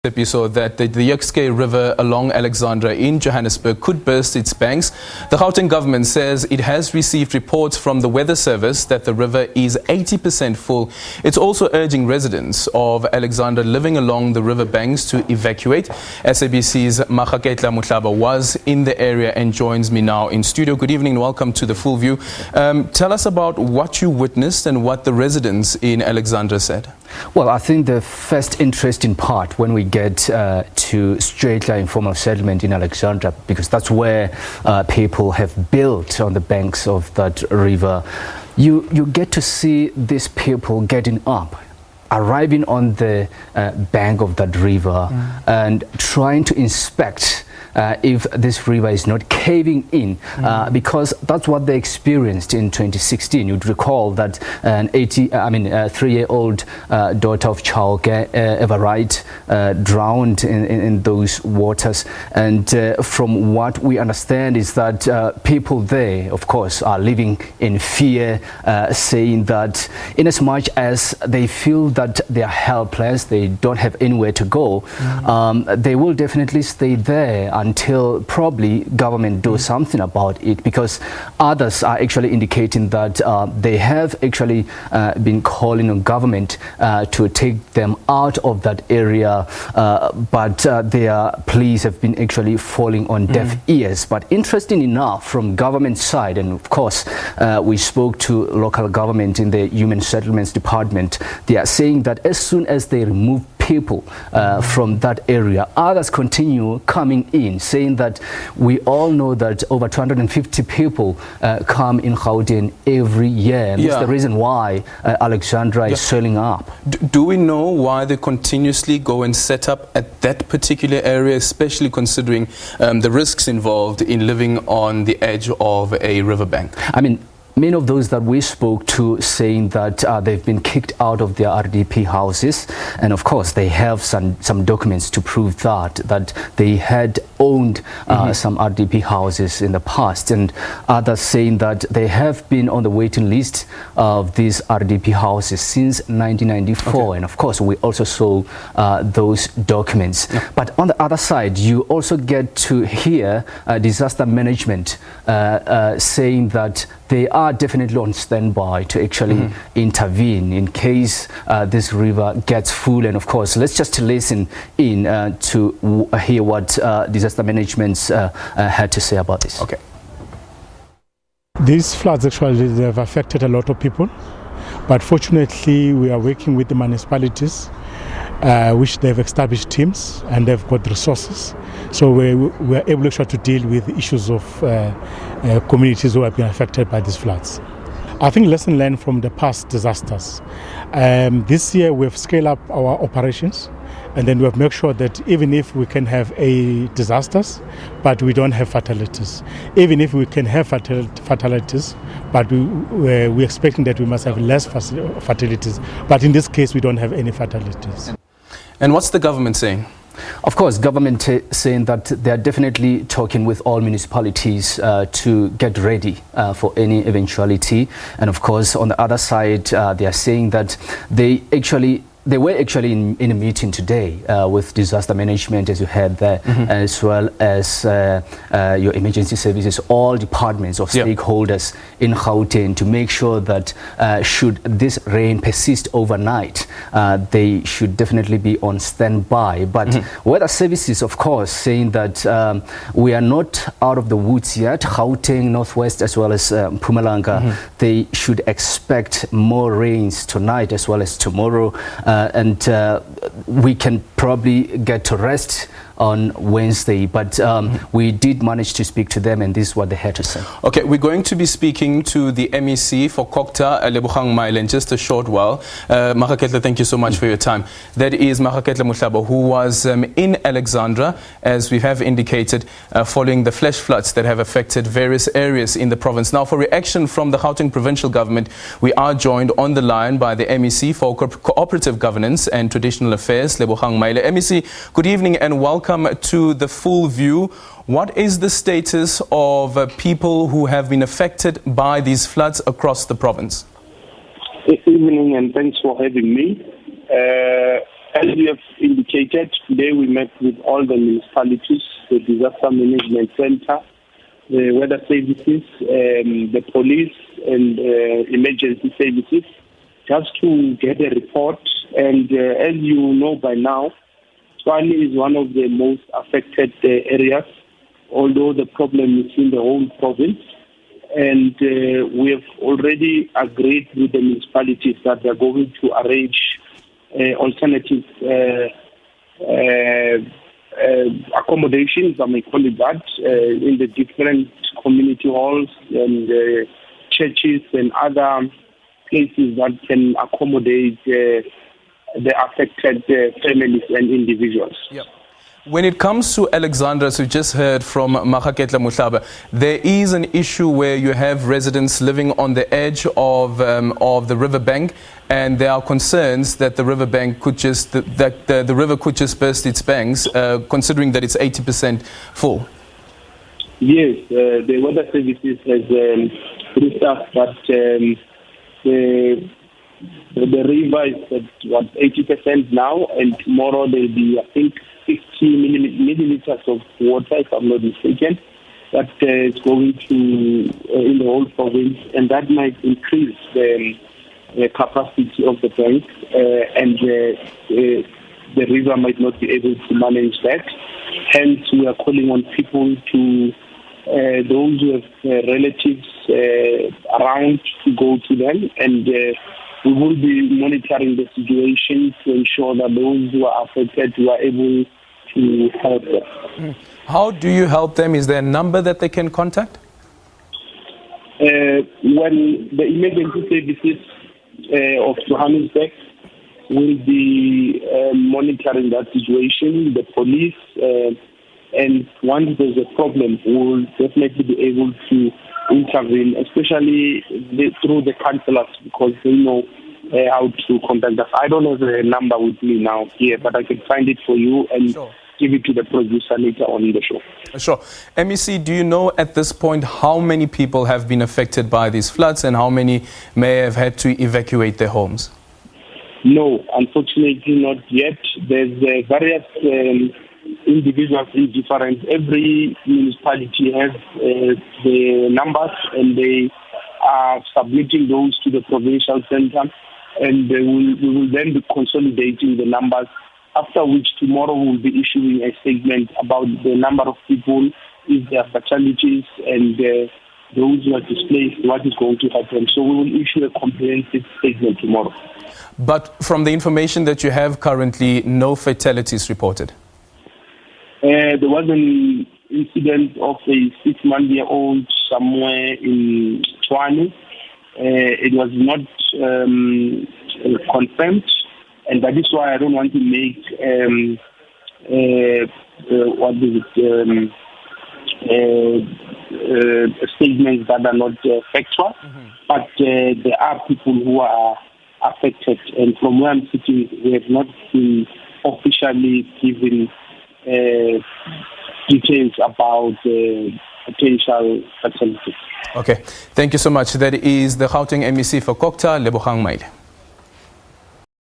Episode that the Jukskei River along Alexandra in Johannesburg could burst its banks. The Gauteng government says it has received reports from the weather service that the river is 80% full. It's also urging residents of Alexandra living along the river banks to evacuate. SABC's Maakgaketla Mohlabe was in the area and joins me now in studio. Good evening and welcome to the Full View. Tell us about what you witnessed and what the residents in Alexandra said. Well, I think the first interesting part when we get to straight line informal settlement in Alexandra, because that's where people have built on the banks of that river, you get to see these people getting up, arriving on the bank of that river and trying to inspect if this river is not caving in, because that's what they experienced in 2016. You'd recall that an 3-year-old daughter of Chauke, Everite, drowned in those waters. And from what we understand is that people there, of course, are living in fear, saying that in as much as they feel that they are helpless, they don't have anywhere to go, they will definitely stay there until probably government do something about it, because others are actually indicating that they have actually been calling on government to take them out of that area, but their pleas have been actually falling on deaf ears. But interesting enough, from government side, and of course we spoke to local government in the Human Settlements Department, they are saying that as soon as they remove people from that area, others continue coming in, saying that we all know that over 250 people come in Gauteng every year. And that's the reason why Alexandra is swelling up. Do we know why they continuously go and set up at that particular area, especially considering the risks involved in living on the edge of a riverbank? I mean, many of those that we spoke to saying that they've been kicked out of their RDP houses, and of course they have some documents to prove that they had owned some RDP houses in the past, and others saying that they have been on the waiting list of these RDP houses since 1994. And of course we also saw those documents. But on the other side, you also get to hear disaster management saying that they are definitely on standby to actually intervene in case this river gets full. And of course, let's just listen in to hear what disaster management had to say about this. Okay. These floods actually have affected a lot of people, but fortunately we are working with the municipalities, which they've established teams and they've got resources. So we're able to deal with issues of communities who have been affected by these floods. I think lesson learned from the past disasters. This year we've scaled up our operations, and then we've made sure that even if we can have disasters, but we don't have fatalities. Even if we can have fatalities, but we're expecting that we must have less fatalities. But in this case, we don't have any fatalities. And what's the government saying? Of course, government saying that they are definitely talking with all municipalities to get ready for any eventuality. And of course, on the other side, they are saying that they were actually in a meeting today with disaster management, as you heard there, as well as your emergency services, all departments of stakeholders in Gauteng, to make sure that should this rain persist overnight, they should definitely be on standby. But weather services, of course, saying that we are not out of the woods yet. Gauteng, Northwest, as well as Mpumalanga, they should expect more rains tonight as well as tomorrow. And we can probably get to rest on Wednesday, but we did manage to speak to them, and this is what they had to say. Okay, we're going to be speaking to the MEC for Cooperative, Lebohang Maile, in just a short while. Maakgaketla, thank you so much for your time. That is Maakgaketla Mohlabe, who was in Alexandra, as we have indicated, following the flash floods that have affected various areas in the province. Now, for reaction from the Gauteng provincial government, we are joined on the line by the MEC for Cooperative Governance and Traditional Affairs, Lebohang Maile. MEC, good evening and welcome to the Full View. What is the status of people who have been affected by these floods across the province? Good evening and thanks for having me. As we have indicated, today we met with all the municipalities, the Disaster Management Center, the weather services, the police and emergency services, just to get a report. And as you know by now, Tshwane is one of the most affected areas, although the problem is in the whole province. And we have already agreed with the municipalities that they are going to arrange alternative accommodations, I may call it that, in the different community halls and churches and other places that can accommodate the affected families and individuals. Yep. When it comes to Alexandra, as we just heard from Maakgaketla Mohlabe, there is an issue where you have residents living on the edge of the riverbank, and there are concerns that the riverbank could just the river could just burst its banks, considering that it's 80% full. Yes, the weather services has researched that the river is at 80% now, and tomorrow there will be, I think, 60 milliliters of water, if I'm not mistaken, that is going to in the whole province, and that might increase the capacity of the bank, and the river might not be able to manage that. Hence, we are calling on people to those who have relatives around to go to them, and we will be monitoring the situation to ensure that those who are affected are able to help them. How do you help them? Is there a number that they can contact? When the emergency services of Johannesburg will be monitoring that situation, the police, and once there's a problem, we will definitely be able to intervene, especially through the councillors, because they know how to contact us. I don't have the number with me now here, but I can find it for you and give it to the producer later on in the show. Sure. MEC, do you know at this point how many people have been affected by these floods and how many may have had to evacuate their homes? No, unfortunately not yet. There's various individuals in different, every municipality has the numbers, and they are submitting those to the provincial center, and we will then be consolidating the numbers, after which tomorrow we will be issuing a statement about the number of people, if there are fatalities, and those who are displaced, what is going to happen. So we will issue a comprehensive statement tomorrow. But from the information that you have currently, no fatalities reported? There was an incident of a 6-month-old somewhere in Tshwane. It was not confirmed, and that is why I don't want to make statements that are not factual. But there are people who are affected, and from where I'm sitting, we have not been officially given details about potential fatalities. Okay, thank you so much. That is the Gauteng MEC for Cooperative, Lebohang Maile.